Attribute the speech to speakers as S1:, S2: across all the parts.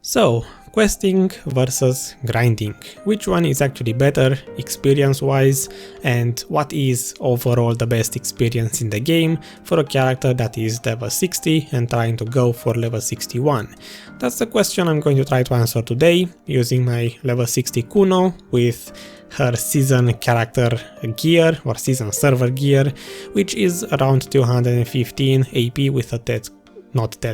S1: So, questing versus grinding. Which one is actually better experience-wise, and what is overall the best experience in the game for a character that is level 60 and trying to go for level 61? That's the question I'm going to try to answer today using my level 60 Kuno with her season character gear or season server gear, which is around 215 AP with a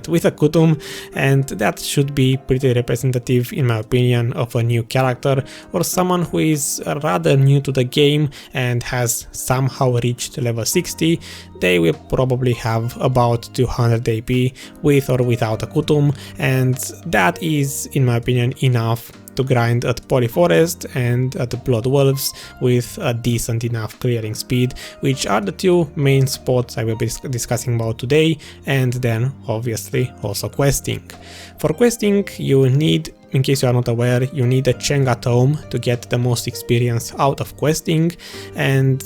S1: with a Kutum, and that should be pretty representative in my opinion of a new character or someone who is rather new to the game and has somehow reached level 60. They will probably have about 200 AP with or without a Kutum, and that is in my opinion enough to grind at Polyforest and at the Blood Wolves with a decent enough clearing speed, which are the two main spots I will be discussing about today, and then obviously also questing. For questing you need, in case you are not aware, you need a Chenga Tome to get the most experience out of questing, and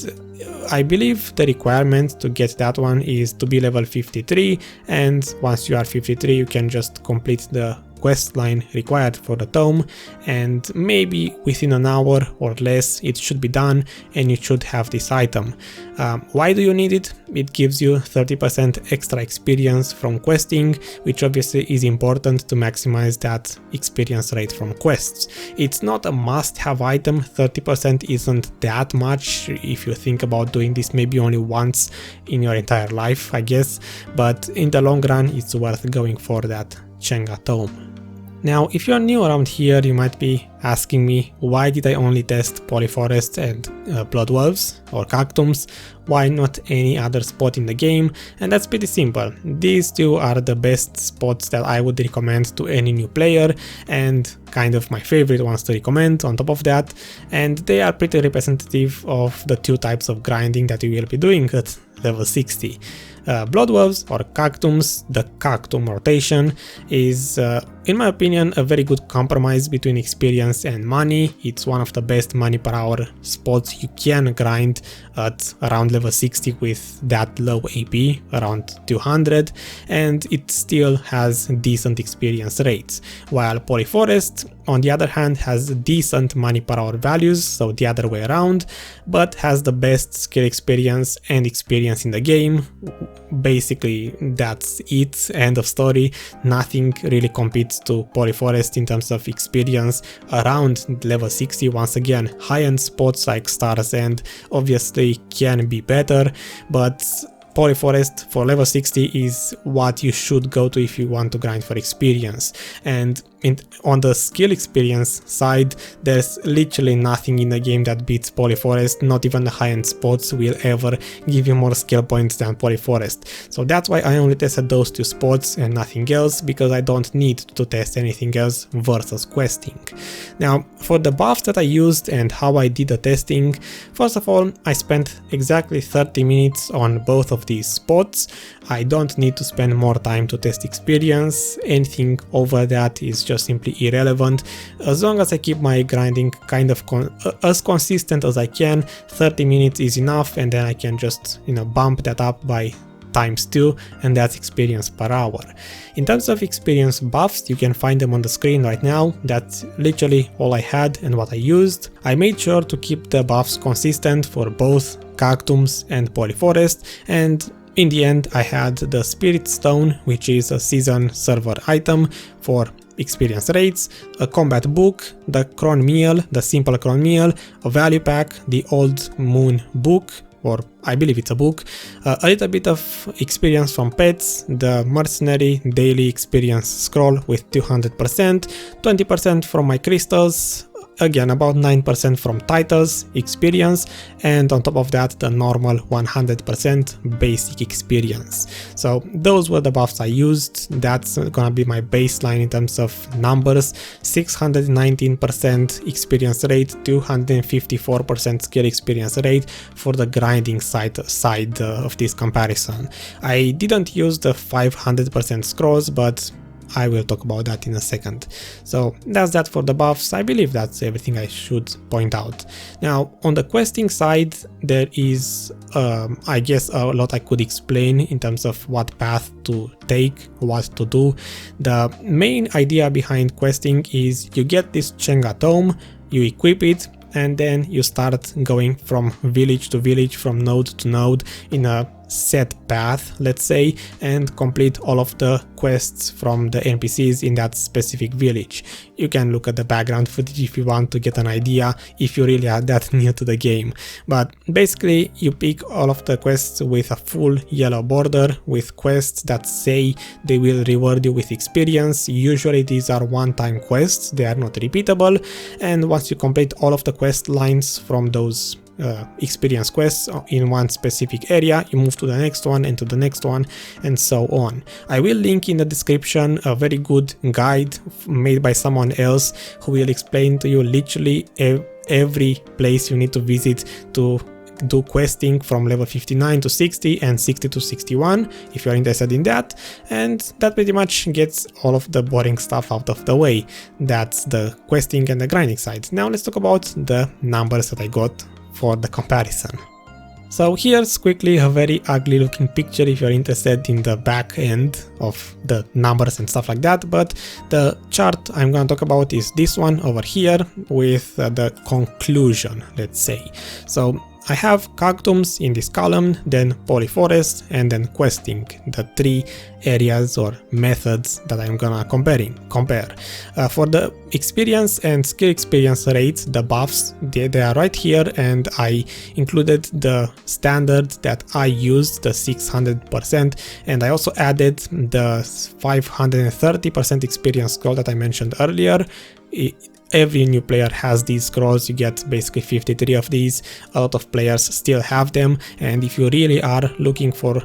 S1: I believe the requirement to get that one is to be level 53, and once you are 53 you can just complete the quest line required for the tome, and maybe within an hour or less it should be done and you should have this item. Why do you need it? It gives you 30% extra experience from questing, which obviously is important to maximize that experience rate from quests. It's not a must-have item, 30% isn't that much if you think about doing this maybe only once in your entire life, I guess, but in the long run it's worth going for that Chenga Tome. Now, if you're new around here, you might be asking me, why did I only test Polyforest and Blood Wolves or Kagtums? Why not any other spot in the game? And that's pretty simple. These two are the best spots that I would recommend to any new player, and kind of my favorite ones to recommend on top of that, and they are pretty representative of the two types of grinding that you will be doing at level 60. Blood Wolves or Kagtums, the Kagtum rotation, is in my opinion a very good compromise between experience and money. It's one of the best money per hour spots you can grind at around level 60 with that low AP, around 200, and it still has decent experience rates, while Polyforest on the other hand has decent money per hour values, so the other way around, but has the best skill experience and experience in the game. Basically that's it, end of story. Nothing really competes to Polyforest in terms of experience around level 60. Once again, high-end spots like Stars End obviously can be better, but Polyforest for level 60 is what you should go to if you want to grind for experience. And on the skill experience side, there's literally nothing in the game that beats Polyforest. Not even the high-end spots will ever give you more skill points than Polyforest. So that's why I only tested those two spots and nothing else, because I don't need to test anything else versus questing. Now, for the buffs that I used and how I did the testing, first of all, I spent exactly 30 minutes on both of these spots. I don't need to spend more time to test experience. Anything over that is just simply irrelevant. As long as I keep my grinding kind of as consistent as I can, 30 minutes is enough, and then I can just, bump that up by ×2, and that's experience per hour. In terms of experience buffs, you can find them on the screen right now. That's literally all I had and what I used. I made sure to keep the buffs consistent for both Kagtums and Polyforest, and in the end I had the Spirit Stone, which is a season server item for experience rates, a combat book, the Cron Meal, the simple Cron Meal, a value pack, the Old Moon book, or I believe it's a book, a little bit of experience from pets, the Mercenary daily experience scroll with 200%, 20% from my crystals, again about 9% from titles experience, and on top of that the normal 100% basic experience. So those were the buffs I used. That's gonna be my baseline in terms of numbers: 619% experience rate, 254% skill experience rate for the grinding side of this comparison. I didn't use the 500% scrolls, but I will talk about that in a second. So that's that for the buffs. I believe that's everything I should point out. Now on the questing side, there is I guess a lot I could explain in terms of what path to take, what to do. The main idea behind questing is you get this Chenga Tome, you equip it, and then you start going from village to village, from node to node in a set path, let's say, and complete all of the quests from the NPCs in that specific village. You can look at the background footage if you want to get an idea, if you really are that new to the game. But basically you pick all of the quests with a full yellow border, with quests that say they will reward you with experience. Usually these are one-time quests, they are not repeatable, and once you complete all of the quest lines from those experience quests in one specific area, you move to the next one and to the next one, and so on. I will link in the description a very good guide made by someone else who will explain to you literally every place you need to visit to do questing from level 59 to 60 and 60 to 61 if you're interested in that, and that pretty much gets all of the boring stuff out of the way. That's the questing and the grinding side. Now let's talk about the numbers that I got for the comparison. So here's quickly a very ugly looking picture if you're interested in the back end of the numbers and stuff like that, but the chart I'm gonna talk about is this one over here with the conclusion, let's say. So I have Kagtums in this column, then Polyforest, and then questing, the three areas or methods that I'm gonna compare. For the experience and skill experience rates, the buffs, they are right here, and I included the standard that I used, the 600%, and I also added the 530% experience scroll that I mentioned earlier. Every new player has these scrolls, you get basically 53 of these. A lot of players still have them, and if you really are looking for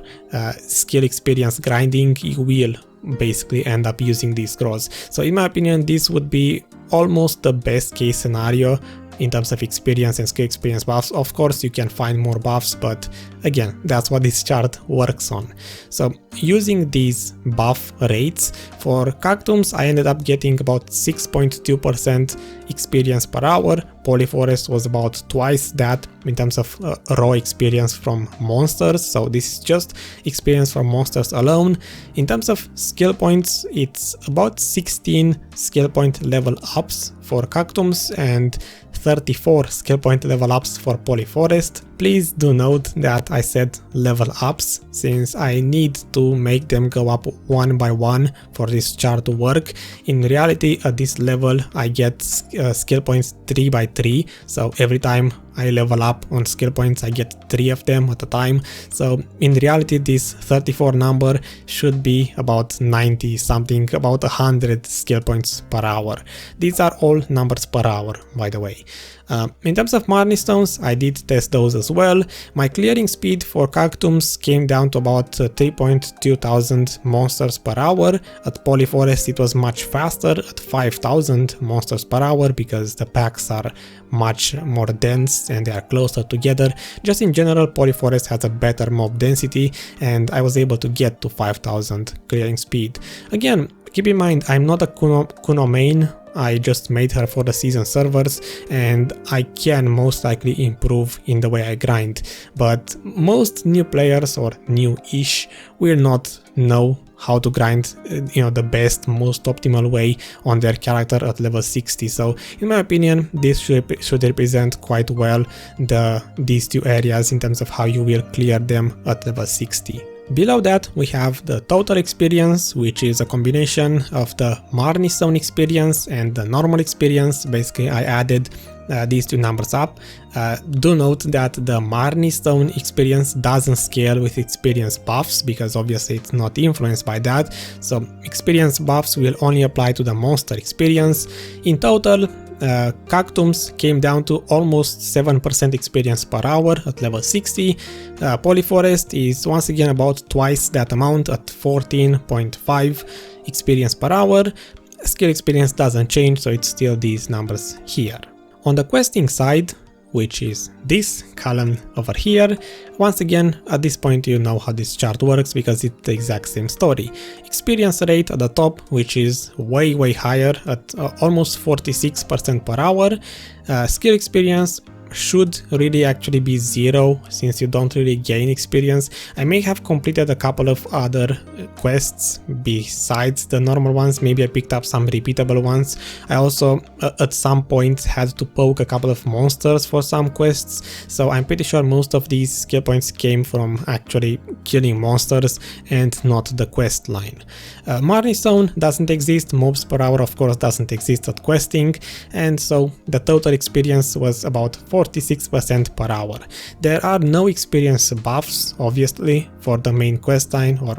S1: skill experience grinding, you will basically end up using these scrolls. So in my opinion, this would be almost the best case scenario in terms of experience and skill experience buffs. Of course you can find more buffs, but again, that's what this chart works on. So using these buff rates, for Kagtums I ended up getting about 6.2% experience per hour. Polyforest was about twice that in terms of raw experience from monsters, so this is just experience from monsters alone. In terms of skill points, it's about 16 skill point level ups for Kagtums and 34 skill point level ups for Polyforest. Please do note that I said level ups, since I need to make them go up one by one for this chart to work. In reality, at this level I get skill points 3 by 3, so every time I level up on skill points I get 3 of them at a time. So in reality this 34 number should be about 90 something, about 100 skill points per hour. These are all numbers per hour, by the way. In terms of Marnie Stones, I did test those as well. My clearing speed for Kagtums came down to about 3,200 monsters per hour. At Polyforest it was much faster, at 5,000 monsters per hour, because the packs are much more dense and they are closer together. Just in general, Polyforest has a better mob density, and I was able to get to 5,000 clearing speed. Again, keep in mind, I'm not a Kuno main. I just made her for the season servers, and I can most likely improve in the way I grind, but most new players or new-ish will not know how to grind, the best, most optimal way on their character at level 60. So in my opinion, this should represent quite well these two areas in terms of how you will clear them at level 60. Below that we have the total experience, which is a combination of the Marnie Stone experience and the normal experience. Basically I added these two numbers up. Do note that the Marnie Stone experience doesn't scale with experience buffs, because obviously it's not influenced by that. So experience buffs will only apply to the monster experience. In total, Kagtums came down to almost 7% experience per hour at level 60. Polyforest is once again about twice that amount at 14.5 experience per hour. Skill experience doesn't change, so it's still these numbers here. On the questing side, which is this column over here. Once again, at this point you know how this chart works because it's the exact same story. Experience rate at the top, which is way higher at almost 46% per hour. Skill experience should really actually be 0 since you don't really gain experience. I may have completed a couple of other quests besides the normal ones. Maybe I picked up some repeatable ones. I also at some point had to poke a couple of monsters for some quests, so I'm pretty sure most of these skill points came from actually killing monsters and not the quest line. Marnie Zone doesn't exist, mobs per hour of course doesn't exist at questing, and so the total experience was about 46% per hour. There are no experience buffs, obviously, for the main quest line, or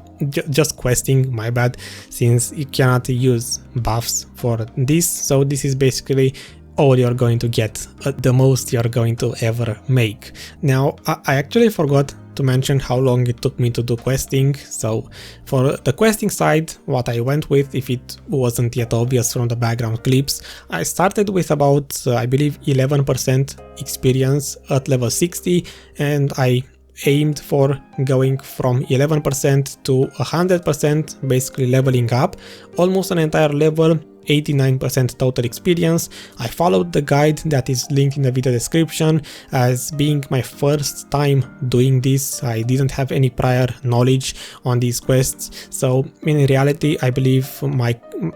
S1: just questing, my bad, since you cannot use buffs for this, so this is basically all you're going to get, the most you're going to ever make. Now, I actually forgot to mention how long it took me to do questing. So for the questing side, what I went with, if it wasn't yet obvious from the background clips, I started with about I believe 11% experience at level 60, and I aimed for going from 11% to 100%, basically leveling up almost an entire level, 89% total experience. I followed the guide that is linked in the video description. As being my first time doing this, I didn't have any prior knowledge on these quests, so in reality I believe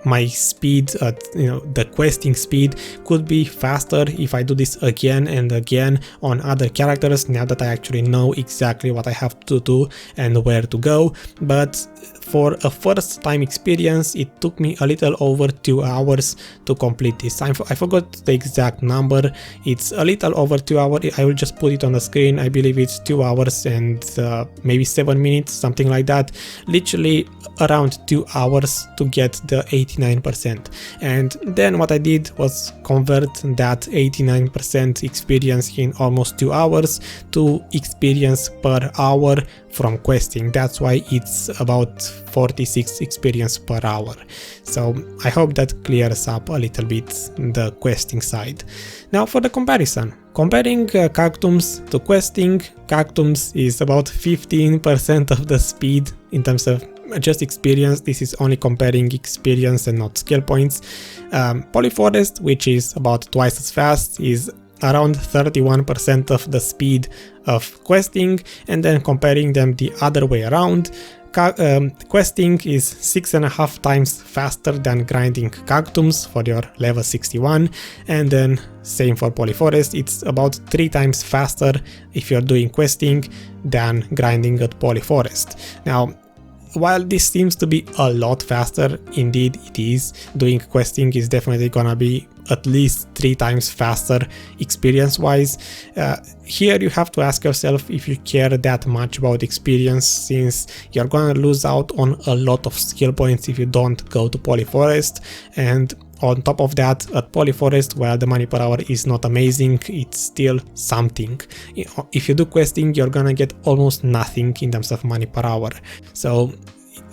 S1: my speed at the questing speed could be faster if I do this again and again on other characters, now that I actually know exactly what I have to do and where to go. But for a first time experience, it took me a little over 2 hours to complete this. I forgot the exact number. It's a little over 2 hours. I will just put it on the screen. I believe it's 2 hours and maybe 7 minutes, something like that. Literally around 2 hours to get the 89%. And then what I did was convert that 89% experience in almost 2 hours to experience per hour from questing. That's why it's about 46 experience per hour. So I hope that clears up a little bit the questing side. Now for the comparison. Comparing Kagtums to questing, Kagtums is about 15% of the speed in terms of just experience. This is only comparing experience and not skill points. Polyforest, which is about twice as fast, is around 31% of the speed of questing, and then comparing them the other way around, questing is 6.5 times faster than grinding Kagtums for your level 61, and then same for Polyforest, it's about 3 times faster if you're doing questing than grinding at Polyforest. Now, while this seems to be a lot faster, indeed it is. Doing questing is definitely gonna be at least 3 times faster experience wise. Here you have to ask yourself if you care that much about experience, since you're gonna lose out on a lot of skill points if you don't go to Polyforest. And on top of that, at Polyforest, while the money per hour is not amazing, it's still something. If you do questing, you're gonna get almost nothing in terms of money per hour. So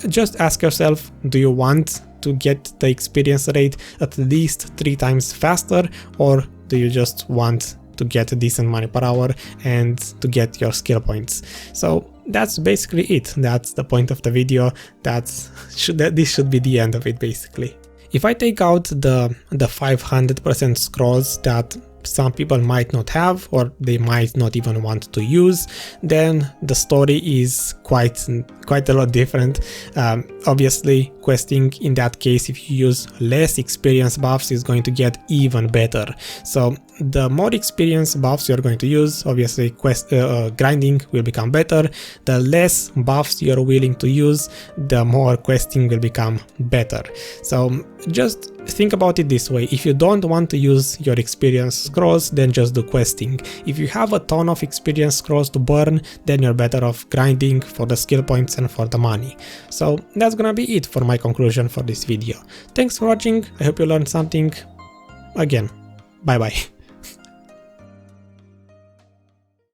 S1: just ask yourself, do you want to get the experience rate at least 3 times faster, or do you just want to get a decent money per hour and to get your skill points? So that's basically it. That's the point of the video. This should be the end of it basically. If I take out the 500% scrolls that some people might not have, or they might not even want to use, then the story is quite a lot different. Obviously, questing in that case, if you use less experience buffs, is going to get even better. So the more experience buffs you're going to use, obviously grinding will become better. The less buffs you're willing to use, the more questing will become better. So just think about it this way: if you don't want to use your experience scrolls, then just do questing. If you have a ton of experience scrolls to burn, then you're better off grinding for the skill points and for the money. So that's gonna be it for my conclusion for this video. Thanks for watching, I hope you learned something. Again, bye bye.